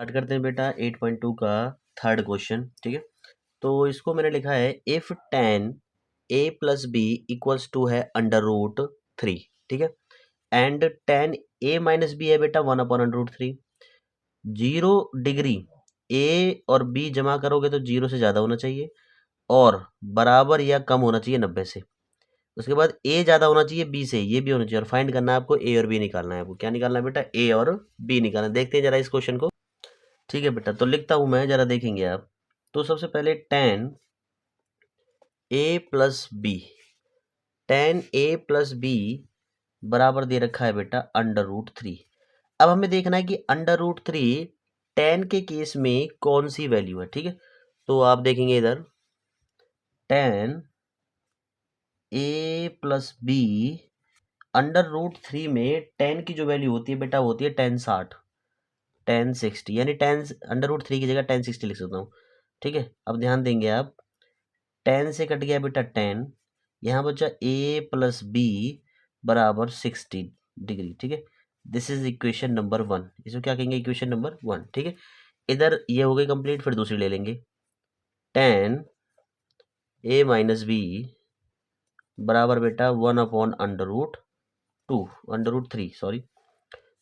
Start करते हैं बेटा 8.2 का थर्ड क्वेश्चन। ठीक है, तो इसको मैंने लिखा है if tan a plus B equals to है √3। ठीक है, and tan a minus B है बेटा 1/√3। 0 डिग्री a और b जमा करोगे तो 0 से ज़्यादा होना चाहिए और बराबर या कम होना चाहिए 90 से। उसके बाद a ज़्यादा होना चाहिए b से, ये भी होना चाहिए, और फाइंड करना है आपको a और b निकालना है। आपको क्या निकालना है बेटा? a और b निकालना है। देखते हैं जरा इस क्वेश्चन को। ठीक है बेटा, तो लिखता हूं मैं, जरा देखेंगे आप। तो सबसे पहले tan a plus B, tan a plus बी बराबर दे रखा है बेटा √3। अब हमें देखना है कि √3 tan के केस में कौन सी वैल्यू है। ठीक है, तो आप देखेंगे इधर tan a प्लस बी √3 में tan की जो वैल्यू होती है बेटा होती है tan 60, tan 60, यानी tan √3 की जगह tan 60 लिख सकता हूँ। ठीक है, अब ध्यान देंगे आप, tan से कट गया बेटा tan, यहाँ बचा a प्लस बी बराबर 60 डिग्री। ठीक है, दिस इज इक्वेशन नंबर 1। इसको क्या कहेंगे? Equation number 1। ठीक है, इधर ये हो गई कंप्लीट, फिर दूसरी ले लेंगे। tan a माइनस बी बराबर बेटा 1/√2, √3 सॉरी।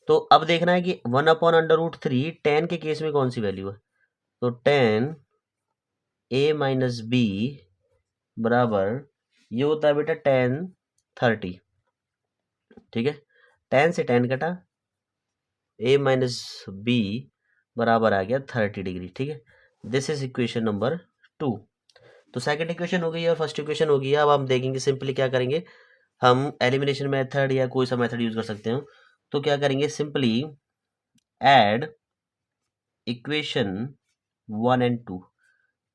तो अब देखना है कि 1/√3 tan के केस में कौन सी वैल्यू है। तो tan a माइनस बी बराबर ये होता है बेटा tan 30। ठीक है, tan से tan कटा, a माइनस बी बराबर आ गया 30 डिग्री। ठीक है, दिस इज इक्वेशन नंबर 2। तो सेकंड इक्वेशन हो गई और फर्स्ट इक्वेशन हो गई। अब हम देखेंगे सिंपली क्या करेंगे, हम एलिमिनेशन मेथड या कोई सा मेथड यूज कर सकते हो। तो क्या करेंगे, सिंपली ऐड इक्वेशन 1 एंड 2।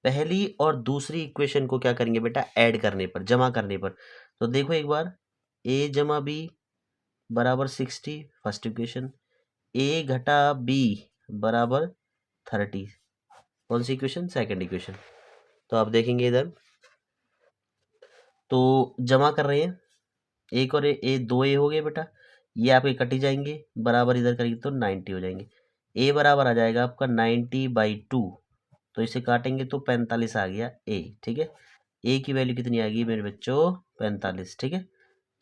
पहली और दूसरी इक्वेशन को क्या करेंगे बेटा? ऐड करने पर, जमा करने पर। तो देखो एक बार, a जमा बी बराबर 60 फर्स्ट इक्वेशन, a घटा b बराबर 30 कौन सी इक्वेशन? Second equation. तो आप देखेंगे इधर, तो जमा कर रहे हैं, एक और ए 2a हो गए बेटा, ये आपके कटी जाएंगे, बराबर इधर करेंगे तो 90 हो जाएंगे। a बराबर आ जाएगा आपका 90/2, तो इसे काटेंगे तो 45 आ गया a। ठीक है, a की वैल्यू कितनी आ गई मेरे बच्चों? 45। ठीक है,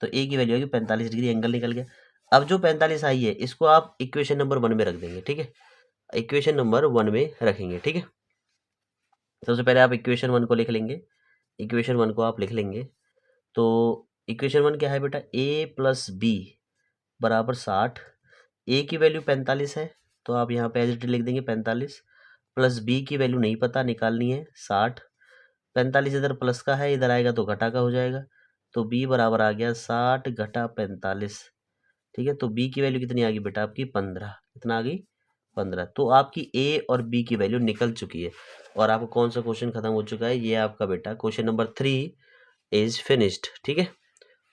तो a की वैल्यू आ गई 45 डिग्री, एंगल निकल गया। अब जो 45 आई है इसको आप इक्वेशन नंबर 1 में रख देंगे। ठीक है, इक्वेशन नंबर 1 में रखेंगे। ठीक है, सबसे पहले आप इक्वेशन 1 को लिख लेंगे। इक्वेशन 1 को आप लिख लेंगे, तो इक्वेशन 1 क्या है बेटा? a प्लस बी बराबर 60। a की वैल्यू 45 है, तो आप यहाँ पे एज इट इज लिख देंगे 45, प्लस b की वैल्यू नहीं पता, निकालनी है 60। 45 इधर प्लस का है, इधर आएगा तो घटा का हो जाएगा, तो b बराबर आ गया 60 घटा 45। ठीक है, तो b की वैल्यू कितनी आ गई बेटा? आपकी 15। कितना आ गई? 15। तो आपकी a और b की वैल्यू निकल चुकी है और आपका कौन सा क्वेश्चन खत्म हो चुका है? ये आपका बेटा क्वेश्चन नंबर 3 इज फिनिश्ड। ठीक है,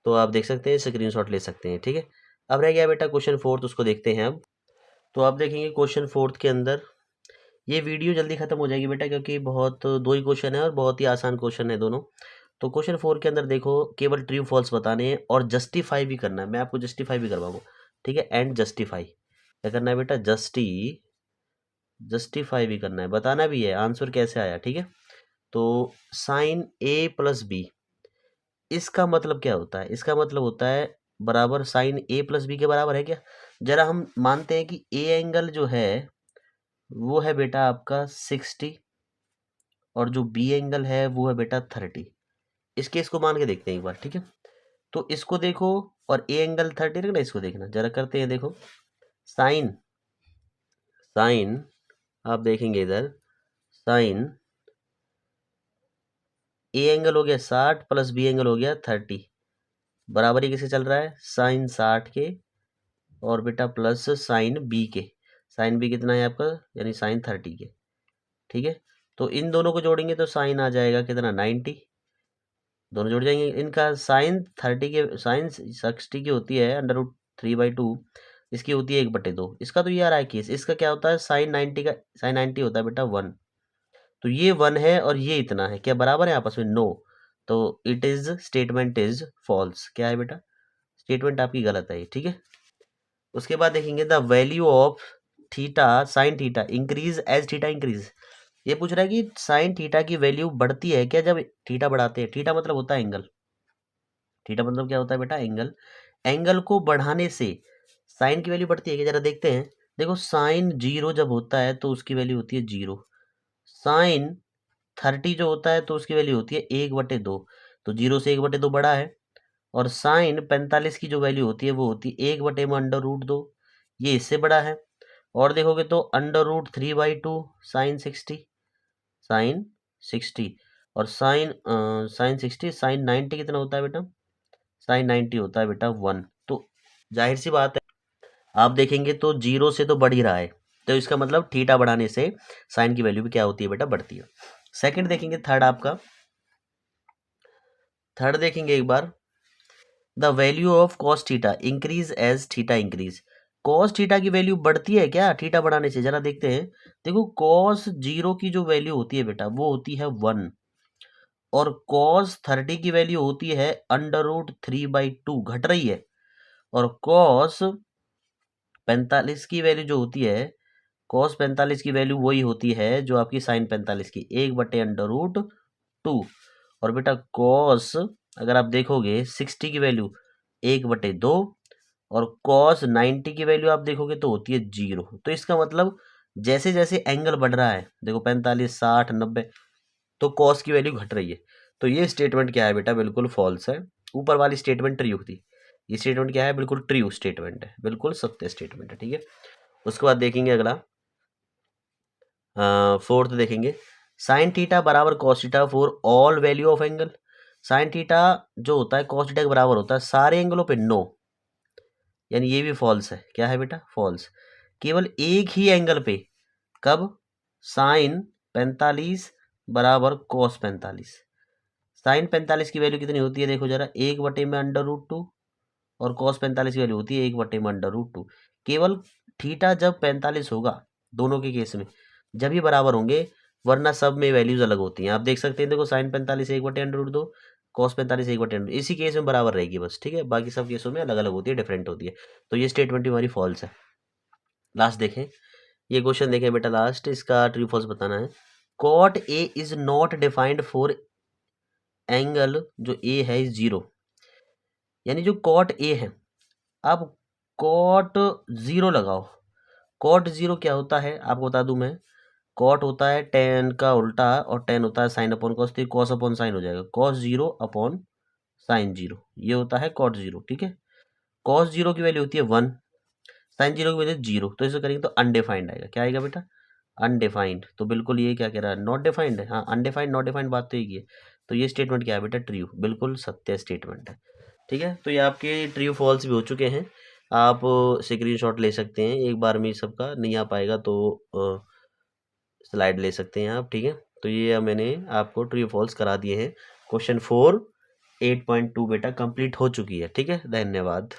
तो आप देख सकते हैं, स्क्रीनशॉट ले सकते हैं। ठीक है, अब रह गया बेटा क्वेश्चन 4, उसको देखते हैं अब। तो आप देखेंगे क्वेश्चन 4 के अंदर, ये वीडियो जल्दी खत्म हो जाएगी बेटा, क्योंकि बहुत 2 ही क्वेश्चन है और बहुत ही आसान क्वेश्चन है दोनों। तो क्वेश्चन 4 के अंदर देखो, केवल ट्रू फॉल्स बताने हैं और जस्टिफाई भी करना है, मैं आपको जस्टिफाई भी करवाऊंगा। ठीक है, एंड जस्टिफाई क्या करना है बेटा? जस्टिफाई भी करना है, बताना भी है आंसर कैसे आया। ठीक है, तो साइन a प्लस बी, इसका मतलब क्या होता है? इसका मतलब होता है बराबर साइन a प्लस बी के बराबर है क्या? जरा हम मानते हैं कि a एंगल जो है वो है बेटा आपका 60 और जो बी एंगल है वो है बेटा 30। इस केस को मान के देखते हैं एक बार। ठीक है, तो इसको देखो और ए एंगल 30 रखना, इसको देखना जरा, करते हैं। देखो साइन साइन आप देखेंगे इधर, साइन ए एंगल हो गया 60 प्लस बी एंगल हो गया 30, बराबर ही किसके चल रहा है? साइन 60 के और बेटा प्लस साइन बी के। साइन बी कितना है आपका? यानी साइन 30 के। ठीक है, तो इन दोनों को जोड़ेंगे तो साइन आ जाएगा कितना? 90। दोनों जुड़ जाएंगे। इनका साइन 30 के, साइन 60 की होती है √3/2, इसकी होती है 1/2। इसका तो ये आ रहा है केस, इसका क्या होता है? साइन 90 का, साइन 90 होता है बेटा 1। तो ये 1 है और ये इतना है, क्या बराबर है आपस में? नो। तो it is, statement is false. क्या है बेटा? स्टेटमेंट आपकी गलत है। ठीक है, उसके बाद देखेंगे the value of theta sine theta increase as theta increase, ये पूछ रहा है कि साइन थीटा की वैल्यू बढ़ती है क्या जब थीटा बढ़ाते हैं। थीटा मतलब होता है एंगल, थीटा मतलब क्या होता है बेटा, एंगल। एंगल को बढ़ाने से साइन की वैल्यू बढ़ती है क्या, जरा देखते हैं। देखो साइन 0 जब होता है तो उसकी वैल्यू होती है 0, साइन 30 जो होता है तो उसकी वैल्यू होती है 1/2, तो 0 से 1/2 बड़ा है। और साइन 45 की जो वैल्यू होती है वो होती है 1/2 में √2, ये इससे बड़ा है। और देखोगे तो √3/2 साइन 60, साइन 60 और साइन 60 साइन 90 कितना होता है बेटा, साइन 90 होता है बेटा 1। तो जाहिर सी बात है आप देखेंगे तो 0 से तो बढ़ ही रहा है, तो इसका मतलब थीटा बढ़ाने से साइन की वैल्यू भी क्या होती है बेटा, बढ़ती है। सेकंड देखेंगे, थर्ड आपका, थर्ड देखेंगे एक बार, the value of cos theta increase as theta increase. Cos theta की वैल्यू बढ़ती है क्या थीटा बढ़ाने से, जरा देखते हैं। देखो कॉस 0 की जो वैल्यू होती है बेटा वो होती है 1, और कॉस 30 की वैल्यू होती है √3/2, घट रही है। और कॉस 45 की वैल्यू जो होती है, कॉस 45 की वैल्यू वही होती है जो आपकी साइन 45 की, 1/√2। और बेटा कॉस अगर आप देखोगे 60 की वैल्यू 1/2, और कॉस 90 की वैल्यू आप देखोगे तो होती है 0। तो इसका मतलब जैसे जैसे एंगल बढ़ रहा है, देखो 45 60 90, तो कॉस की वैल्यू घट रही है। तो ये स्टेटमेंट क्या है बेटा, बिल्कुल फॉल्स है। ऊपर वाली स्टेटमेंट ट्रू थी, ये स्टेटमेंट क्या है, बिल्कुल ट्रू स्टेटमेंट है, बिल्कुल सत्य स्टेटमेंट है, ठीक है। उसके बाद देखेंगे अगला, फोर्थ देखेंगे, साइन थीटा बराबर cos theta for all value of angle. Sine theta जो होता है कॉस थीटा के बराबर होता है सारे एंगलों पे, नो, यानी ये भी फॉल्स है। क्या है बेटा, फॉल्स। केवल एक ही एंगल पे, कब, साइन 45 बराबर कॉस 45। साइन 45 की वैल्यू कितनी होती है, देखो जरा, 1/√2, और कॉस 45 की वैल्यू होती है 1/√2। केवल थीटा जब 45 होगा, दोनों के केस में जब ही बराबर होंगे, वरना सब में वैल्यूज अलग होती हैं। आप देख सकते हैं, देखो साइन 45 1/√2, कॉस 45 1/√2, इसी केस में बराबर रहेगी बस, ठीक है। बाकी सब केसों में अलग अलग होती है, डिफरेंट होती है। तो ये स्टेटमेंट हमारी फॉल्स है। लास्ट देखें, ये क्वेश्चन देखें बेटा, लास्ट इसका ट्रू फॉल्स बताना है। Cot A is not defined for angle जो ए है इज 0, यानी जो कॉट ए है, अब कॉट 0 लगाओ। कॉट 0 क्या होता है आपको बता दूं मैं, कॉट होता है टेन का उल्टा, और टेन होता है साइन अपॉन कॉस, तो कॉस अपॉन साइन हो जाएगा, कॉस 0 अपॉन साइन 0, ये होता है कॉट 0, ठीक है। कॉस 0 की वैल्यू होती है 1, साइन 0 की वैल्यू 0, तो इसे करेंगे तो अनडिफाइंड आएगा। क्या आएगा बेटा, अनडिफाइंड। तो बिल्कुल ये क्या कह रहा है, नॉट डिफाइंड है। हाँ, अनडिफाइंड नॉट डिफाइंड बात तो एक ही है। तो ये स्टेटमेंट क्या है बेटा, ट्रू, बिल्कुल सत्य स्टेटमेंट है, ठीक है। तो ये आपके ट्रू फॉल्स भी हो चुके हैं, आप स्क्रीनशॉट ले सकते हैं, एक बार में सबका नहीं आ पाएगा तो स्लाइड ले सकते हैं आप, ठीक है। तो ये मैंने आपको ट्रू फॉल्स करा दिए हैं। क्वेश्चन 4 8.2 बेटा कंप्लीट हो चुकी है, ठीक है। धन्यवाद।